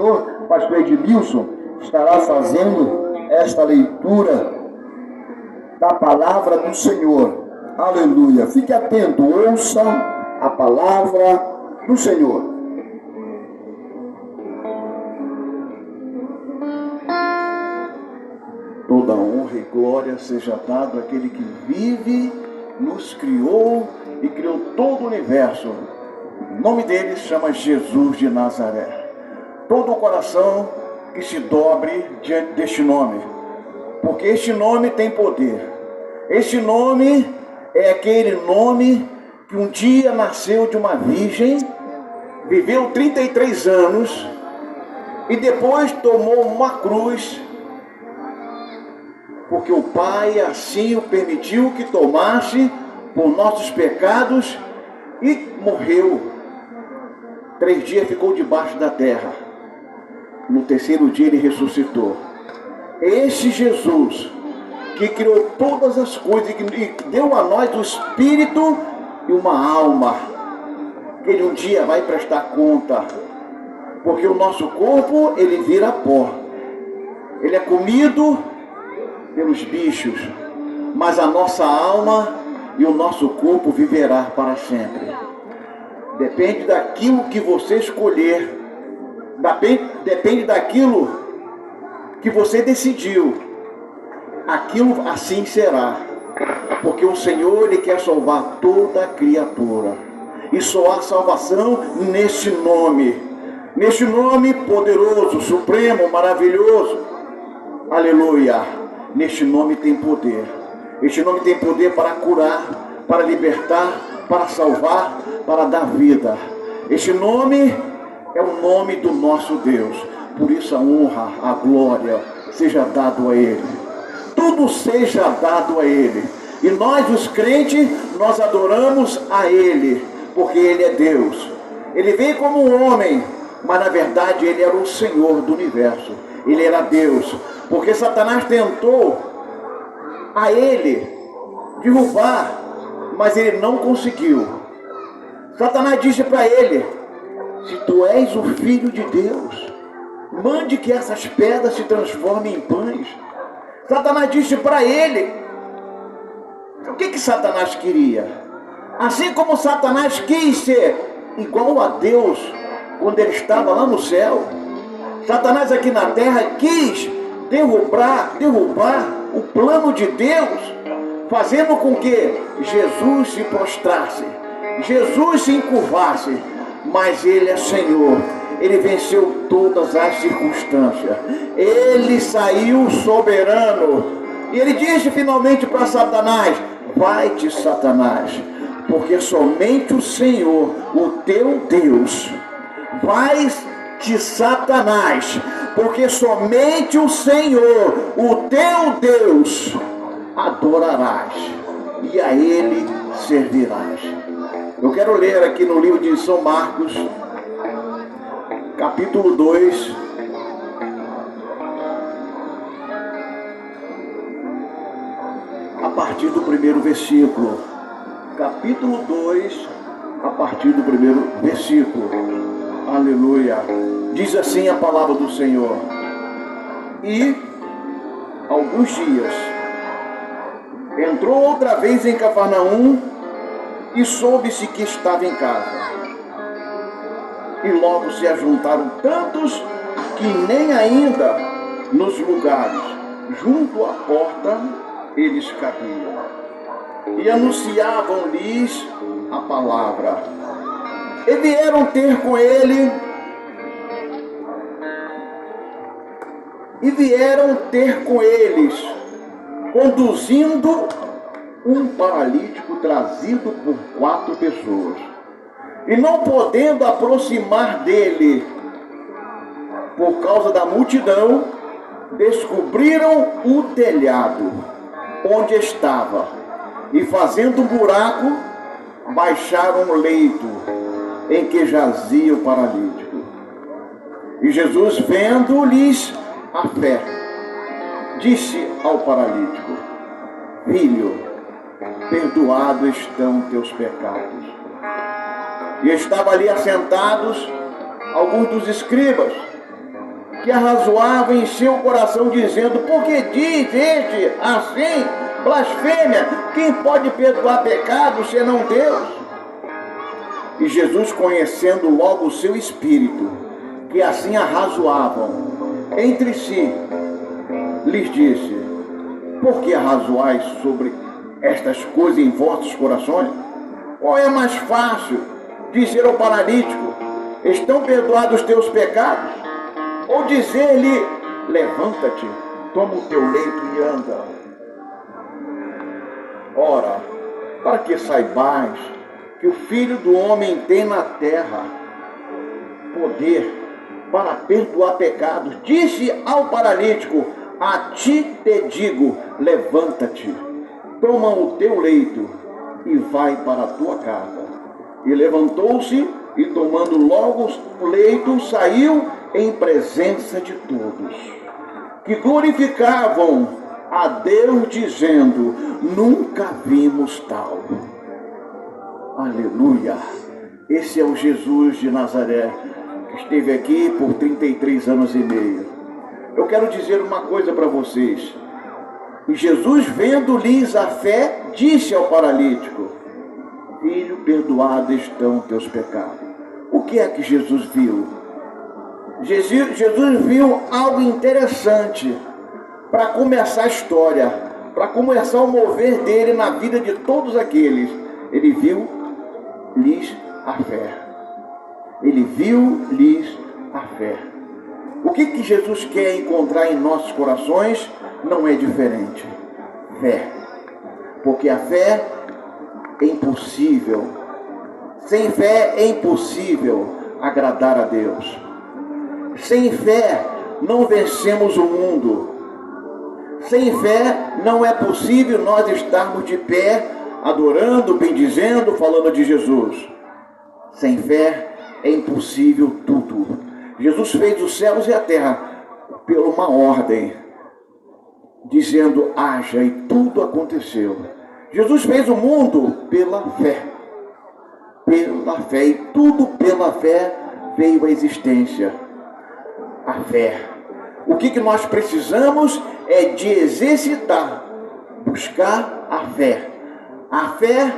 Senhor, o pastor Edmilson estará fazendo esta leitura da palavra do Senhor. Aleluia. Fique atento, ouça a palavra do Senhor. Toda honra e glória seja dado àquele que vive, nos criou e criou todo o universo. O nome dele chama Jesus de Nazaré. Todo o coração que se dobre diante deste nome, porque este nome tem poder. Este nome é aquele nome que um dia nasceu de uma virgem, viveu 33 anos e depois tomou uma cruz, porque o Pai assim o permitiu que tomasse por nossos pecados e morreu. 3 dias ficou debaixo da terra. No terceiro dia ele ressuscitou. Esse Jesus que criou todas as coisas e que deu a nós o Espírito e uma alma, que ele um dia vai prestar conta, porque o nosso corpo ele vira pó, ele é comido pelos bichos, mas a nossa alma e o nosso corpo viverá para sempre. Depende daquilo que você escolher, depende daquilo que você decidiu, aquilo assim será, porque o Senhor ele quer salvar toda criatura, e só há salvação neste nome poderoso, supremo, maravilhoso. Aleluia. Neste nome tem poder. Este nome tem poder para curar, para libertar, para salvar, para dar vida. Este nome é o nome do nosso Deus. Por isso a honra, a glória seja dado a Ele. Tudo seja dado a Ele. E nós, os crentes, nós adoramos a Ele, porque Ele é Deus. Ele veio como um homem, mas na verdade Ele era o Senhor do universo. Ele era Deus. Porque Satanás tentou a Ele derrubar, mas ele não conseguiu. Satanás disse para ele: se tu és o Filho de Deus, mande que essas pedras se transformem em pães. Satanás disse para ele, o que Satanás queria? Assim como Satanás quis ser igual a Deus quando ele estava lá no céu, Satanás aqui na terra quis derrubar o plano de Deus, fazendo com que Jesus se prostrasse, Jesus se encurvasse. Mas Ele é Senhor, Ele venceu todas as circunstâncias, Ele saiu soberano. E Ele disse finalmente para Satanás: vai-te, Satanás, porque somente o Senhor, o teu Deus, vai-te, Satanás, porque somente o Senhor, o teu Deus, adorarás e a Ele servirás. Eu quero ler aqui no livro de São Marcos, capítulo 2, a partir do primeiro versículo. Capítulo 2, a partir do primeiro versículo. Aleluia. Diz assim a palavra do Senhor: e alguns dias entrou outra vez em Cafarnaum e soube-se que estava em casa. E logo se ajuntaram tantos que nem ainda nos lugares junto à porta eles cabiam. E anunciavam-lhes a palavra. E vieram ter com ele, conduzindo um paralítico trazido por 4 pessoas. E não podendo aproximar dele por causa da multidão, descobriram o telhado onde estava, e fazendo um buraco, baixaram o leito em que jazia o paralítico. E Jesus, vendo-lhes a fé, disse ao paralítico: filho, perdoados estão teus pecados. E estavam ali assentados alguns dos escribas que arrazoava em seu coração, dizendo: por que diz este assim, blasfêmia? Quem pode perdoar pecados senão Deus? E Jesus, conhecendo logo o seu espírito, que assim arrazoavam entre si, lhes disse: por que arrazoais sobre estas coisas em vossos corações? Qual é mais fácil dizer ao paralítico: estão perdoados os teus pecados? Ou dizer-lhe: levanta-te, toma o teu leito e anda? Ora, para que saibais que o Filho do Homem tem na terra poder para perdoar pecados, disse ao paralítico: a ti te digo, levanta-te, toma o teu leito e vai para a tua casa. E levantou-se e, tomando logo o leito, saiu em presença de todos, que glorificavam a Deus, dizendo: nunca vimos tal. Aleluia! Esse é o Jesus de Nazaré, que esteve aqui por 33 anos e meio. Eu quero dizer uma coisa para vocês. E Jesus, vendo-lhes a fé, disse ao paralítico: filho, perdoados estão teus pecados. O que é que Jesus viu? Jesus viu algo interessante para começar a história, para começar o mover dele na vida de todos aqueles. Ele viu-lhes a fé. Ele viu-lhes a fé. O que Jesus quer encontrar em nossos corações não é diferente. Fé. Porque a fé é impossível. Sem fé é impossível agradar a Deus. Sem fé não vencemos o mundo. Sem fé não é possível nós estarmos de pé, adorando, bendizendo, falando de Jesus. Sem fé é impossível tudo. Jesus fez os céus e a terra por uma ordem, dizendo: haja, e tudo aconteceu. Jesus fez o mundo pela fé. Pela fé, e tudo pela fé veio à existência. A fé. O que nós precisamos é de exercitar, buscar a fé. A fé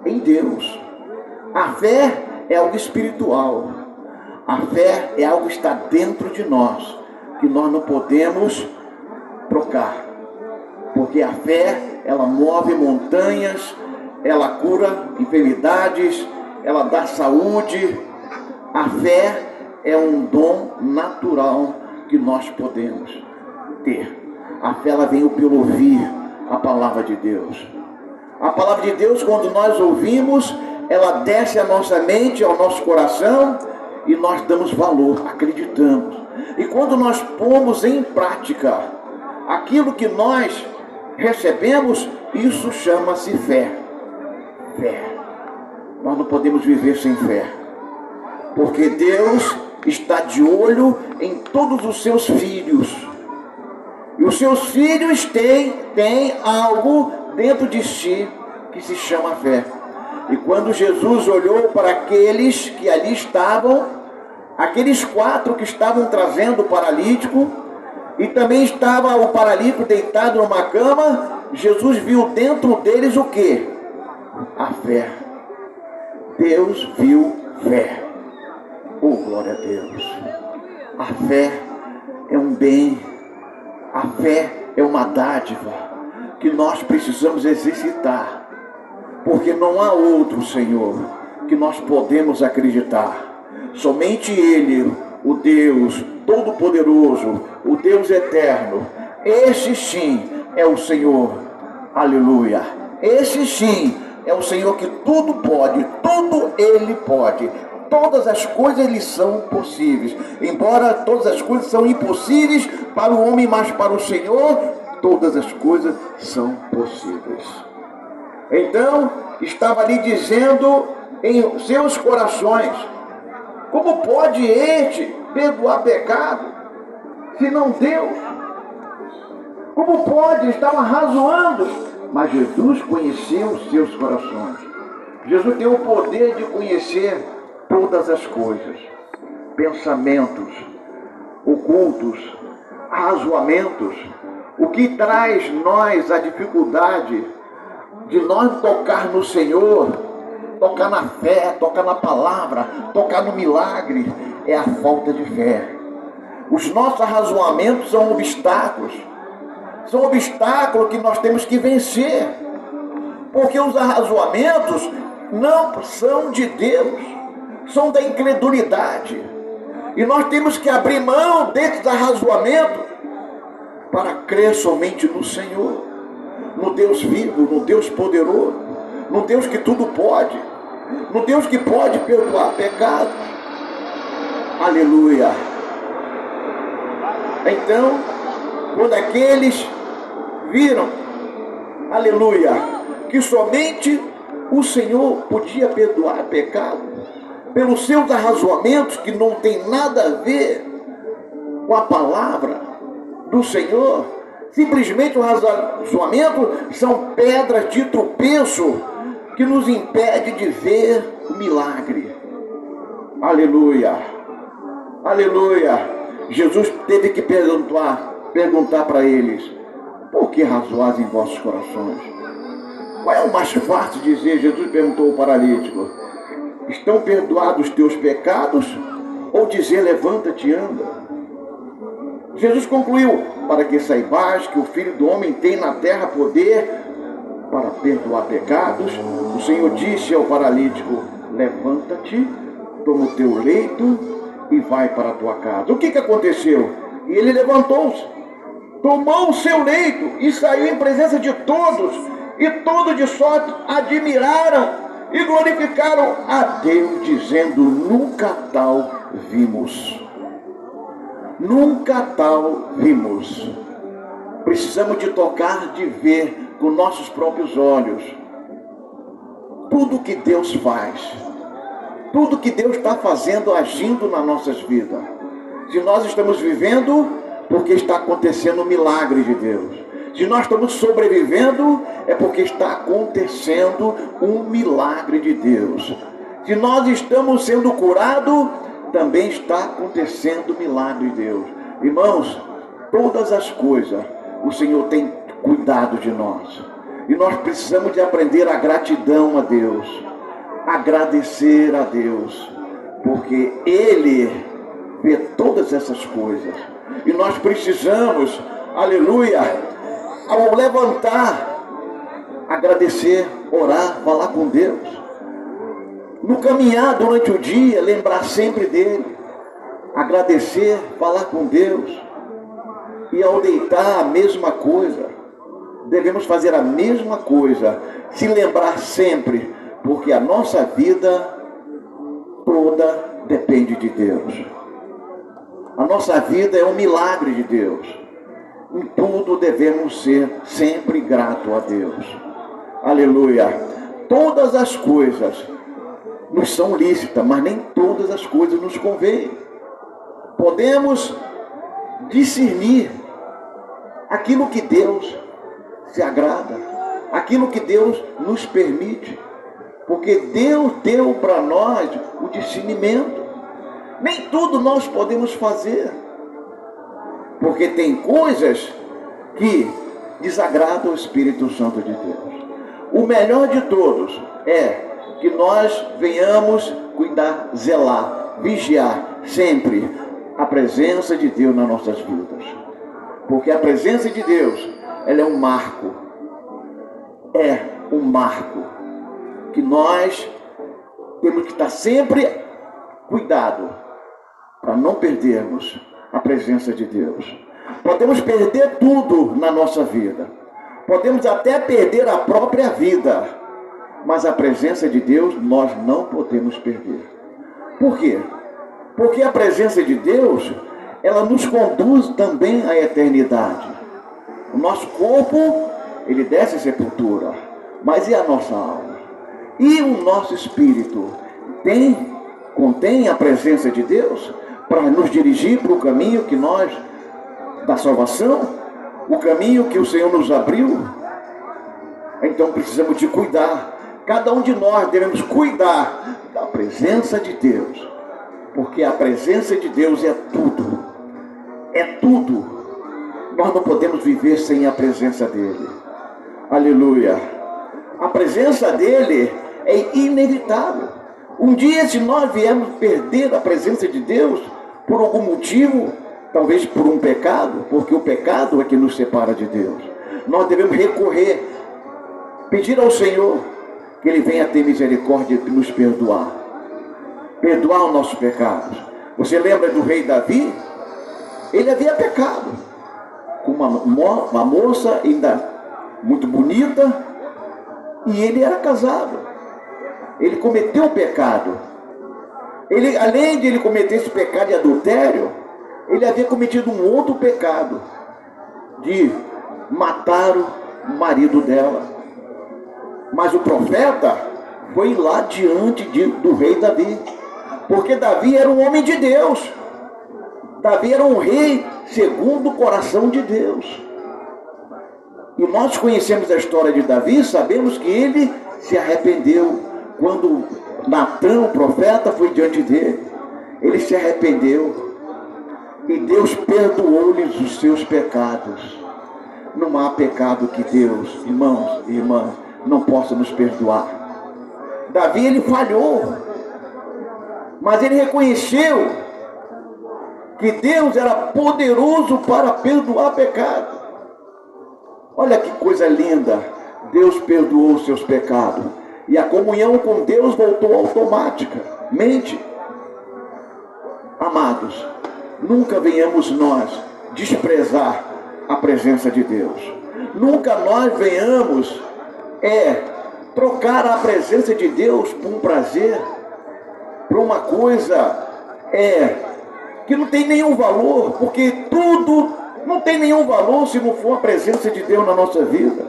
em Deus. A fé é algo espiritual. A fé é algo que está dentro de nós, que nós não podemos trocar. Porque a fé, ela move montanhas, ela cura enfermidades, ela dá saúde. A fé é um dom natural que nós podemos ter. A fé, ela vem pelo ouvir a palavra de Deus. A palavra de Deus, quando nós ouvimos, ela desce à nossa mente, ao nosso coração, e nós damos valor, acreditamos. E quando nós pomos em prática aquilo que nós recebemos, isso chama-se fé. Fé. Nós não podemos viver sem fé, porque Deus está de olho em todos os seus filhos. E os seus filhos têm algo dentro de si que se chama fé. E quando Jesus olhou para aqueles que ali estavam, aqueles 4 que estavam trazendo o paralítico, e também estava o paralítico deitado numa cama, Jesus viu dentro deles o quê? A fé. Deus viu fé. Oh, glória a Deus. A fé é um bem. A fé é uma dádiva que nós precisamos exercitar. Porque não há outro, Senhor, que nós podemos acreditar. Somente Ele, o Deus Todo-Poderoso, o Deus Eterno. Esse sim é o Senhor. Aleluia. Esse sim é o Senhor que tudo pode, tudo Ele pode. Todas as coisas lhe são possíveis. Embora todas as coisas são impossíveis para o homem, mas para o Senhor, todas as coisas são possíveis. Então, estava ali dizendo em seus corações: como pode este perdoar pecado, se não Deus? Como pode? Estava razoando. Mas Jesus conheceu os seus corações. Jesus tem o poder de conhecer todas as coisas, pensamentos, ocultos, arrazoamentos, o que traz nós a dificuldade de nós tocar no Senhor, tocar na fé, tocar na palavra, tocar no milagre, é a falta de fé. Os nossos arrazoamentos são obstáculos que nós temos que vencer, porque os arrazoamentos não são de Deus, são da incredulidade, e nós temos que abrir mão desses arrazoamentos para crer somente no Senhor, no Deus vivo, no Deus poderoso, no Deus que tudo pode, no Deus que pode perdoar pecados. Aleluia. Então, quando aqueles viram, aleluia, que somente o Senhor podia perdoar pecado, pelos seus arrazoamentos que não tem nada a ver com a palavra do Senhor, simplesmente os arrazoamentos são pedras de tropeço que nos impede de ver o milagre. Aleluia, aleluia. Jesus teve que perguntar para eles: por que razoais em vossos corações? Qual é o mais fácil de dizer? Jesus perguntou ao paralítico: estão perdoados os teus pecados? Ou dizer, levanta-te e anda? Jesus concluiu: para que saibais que o Filho do Homem tem na terra poder para perdoar pecados. O Senhor disse ao paralítico: levanta-te, toma o teu leito e vai para a tua casa. O que aconteceu? E ele levantou-se, tomou o seu leito e saiu em presença de todos, e todos de sorte admiraram e glorificaram a Deus, dizendo: nunca tal vimos. Nunca tal vimos. Precisamos de tocar, de ver com nossos próprios olhos tudo que Deus faz, tudo que Deus está fazendo, agindo nas nossas vidas. Se nós estamos vivendo, porque está acontecendo um milagre de Deus. Se nós estamos sobrevivendo, é porque está acontecendo um milagre de Deus. Se nós estamos sendo curados, também está acontecendo o milagre de Deus. Irmãos, todas as coisas, o Senhor tem cuidado de nós. E nós precisamos de aprender a gratidão a Deus. Agradecer a Deus, porque Ele vê todas essas coisas, e nós precisamos, aleluia, ao levantar, agradecer, orar, falar com Deus, no caminhar durante o dia, lembrar sempre dele, agradecer, falar com Deus, e ao deitar a mesma coisa, devemos fazer a mesma coisa, se lembrar sempre, porque a nossa vida toda depende de Deus. A nossa vida é um milagre de Deus. Em tudo devemos ser sempre gratos a Deus. Aleluia. Todas as coisas nos são lícitas, mas nem todas as coisas nos convêm. Podemos discernir aquilo que Deus se agrada, aquilo que Deus nos permite. Porque Deus deu para nós o discernimento. Nem tudo nós podemos fazer. Porque tem coisas que desagradam o Espírito Santo de Deus. O melhor de todos é que nós venhamos cuidar, zelar, vigiar sempre a presença de Deus nas nossas vidas. Porque a presença de Deus, ela é um marco. É um marco. Que nós temos que estar sempre cuidado para não perdermos a presença de Deus. Podemos perder tudo na nossa vida. Podemos até perder a própria vida. Mas a presença de Deus nós não podemos perder. Por quê? Porque a presença de Deus, ela nos conduz também à eternidade. O nosso corpo, ele desce à sepultura. Mas e a nossa alma? E o nosso espírito contém a presença de Deus para nos dirigir para o caminho que nós, da salvação, o caminho que o Senhor nos abriu. Então precisamos de cuidar. Cada um de nós devemos cuidar da presença de Deus, porque a presença de Deus é tudo. é tudo. Nós não podemos viver sem a presença dele. Aleluia. A presença dele é inevitável. Um dia, se nós viermos perder a presença de Deus por algum motivo, talvez por um pecado, porque o pecado é que nos separa de Deus, nós devemos recorrer, pedir ao Senhor que Ele venha ter misericórdia e nos perdoar os nossos pecados. Você lembra do rei Davi? Ele havia pecado com uma moça ainda muito bonita, e ele era casado. Ele cometeu o pecado. Além de ele cometer esse pecado de adultério, ele havia cometido um outro pecado, de matar o marido dela. Mas o profeta foi lá diante do rei Davi, porque Davi era um homem de Deus. Davi era um rei segundo o coração de Deus. E nós conhecemos a história de Davi, sabemos que ele se arrependeu. Quando Natã, o profeta, foi diante dele, ele se arrependeu. E Deus perdoou-lhes os seus pecados. Não há pecado que Deus, irmãos e irmãs, não possa nos perdoar. Davi, ele falhou, mas ele reconheceu que Deus era poderoso para perdoar pecado. Olha que coisa linda. Deus perdoou os seus pecados, e a comunhão com Deus voltou automaticamente. Amados, nunca venhamos nós desprezar a presença de Deus. Nunca nós venhamos trocar a presença de Deus por um prazer, por uma coisa que não tem nenhum valor, porque tudo não tem nenhum valor se não for a presença de Deus na nossa vida.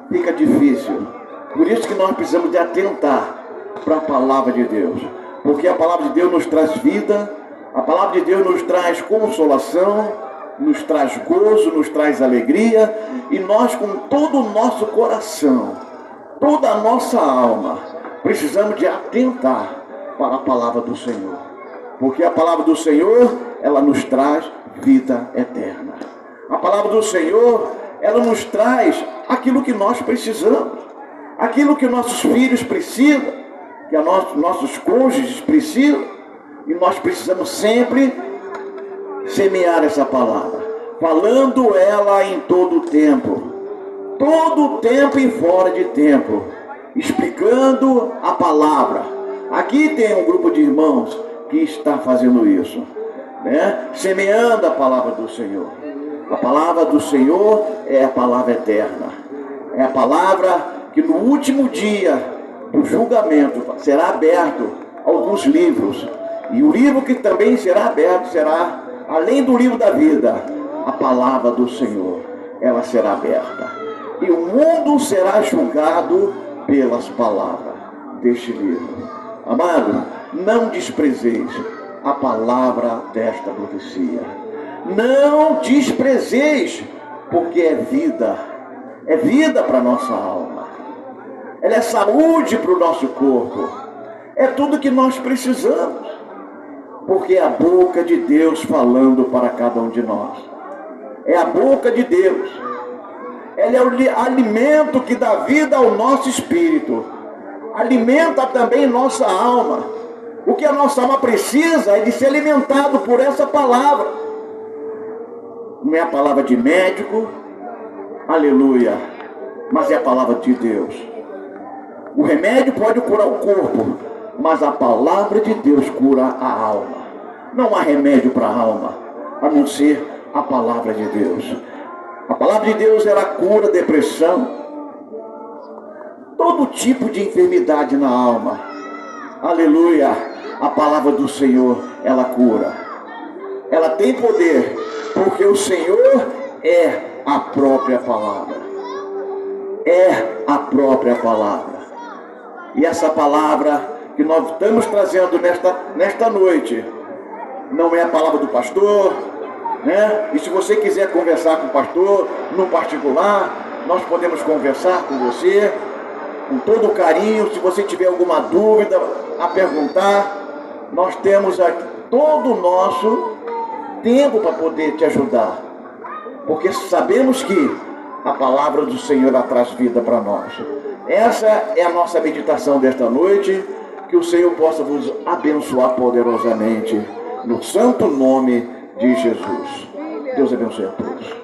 Fica difícil. Por isso que nós precisamos de atentar para a palavra de Deus, porque a palavra de Deus nos traz vida, a palavra de Deus nos traz consolação, nos traz gozo, nos traz alegria, e nós, com todo o nosso coração, toda a nossa alma, precisamos de atentar para a palavra do Senhor, porque a palavra do Senhor, ela nos traz vida eterna. A palavra do Senhor, ela nos traz aquilo que nós precisamos, aquilo que nossos filhos precisam, que nossos cônjuges precisam, e nós precisamos sempre semear essa palavra, falando ela em todo o tempo e fora de tempo, explicando a palavra. Aqui tem um grupo de irmãos que está fazendo isso, semeando a palavra do Senhor. A palavra do Senhor é a palavra eterna, é a palavra que no último dia do julgamento será aberto alguns livros, e o livro que também será aberto será, além do livro da vida, a palavra do Senhor, ela será aberta, e o mundo será julgado pelas palavras deste livro. Amado, não desprezeis a palavra desta profecia. Não desprezeis, porque é vida para a nossa alma, ela é saúde para o nosso corpo, é tudo que nós precisamos, porque é a boca de Deus falando para cada um de nós, é a boca de Deus, ela é o alimento que dá vida ao nosso espírito, alimenta também nossa alma. O que a nossa alma precisa é de ser alimentado por essa palavra. Não é a palavra de médico, aleluia, mas é a palavra de Deus. O remédio pode curar o corpo, mas a palavra de Deus cura a alma. Não há remédio para a alma, a não ser a palavra de Deus. A palavra de Deus, ela cura depressão, todo tipo de enfermidade na alma. Aleluia, a palavra do Senhor, ela cura. Ela tem poder, porque o Senhor é a própria palavra. É a própria palavra. E essa palavra que nós estamos trazendo nesta noite, não é a palavra do pastor, E se você quiser conversar com o pastor, no particular, nós podemos conversar com você, com todo o carinho. Se você tiver alguma dúvida a perguntar, nós temos aqui todo o nosso tempo para poder te ajudar, porque sabemos que a palavra do Senhor traz vida para nós. Essa é a nossa meditação desta noite. Que o Senhor possa vos abençoar poderosamente, no santo nome de Jesus. Deus abençoe a todos.